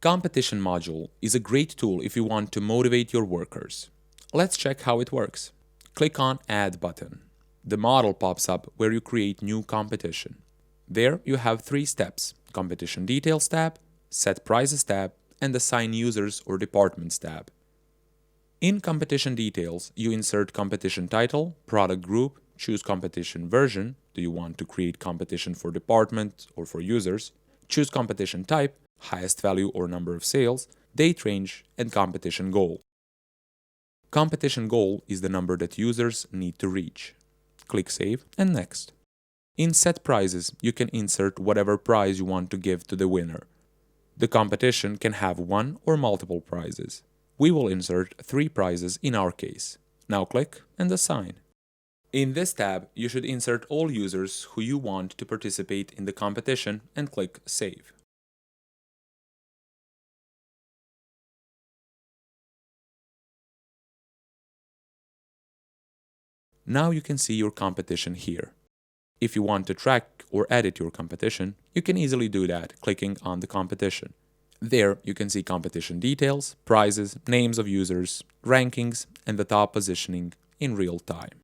Competition module is a great tool if you want to motivate your workers. Let's check how it works. Click on Add button. The model pops up where you create new competition. There you have 3 steps: Competition Details tab, Set Prices tab, and Assign Users or Departments tab. In Competition Details, you insert competition title, product group, choose competition version, do you want to create competition for department or for users, choose competition type, highest value or number of sales, date range, and competition goal. Competition goal is the number that users need to reach. Click Save and Next. In Set Prices, you can insert whatever prize you want to give to the winner. The competition can have 1 or multiple prizes. We will insert 3 prizes in our case. Now click and Assign. In this tab, you should insert all users who you want to participate in the competition and click Save. Now you can see your competition here. If you want to track or edit your competition, you can easily do that clicking on the competition. There you can see competition details, prizes, names of users, rankings, and the top positioning in real time.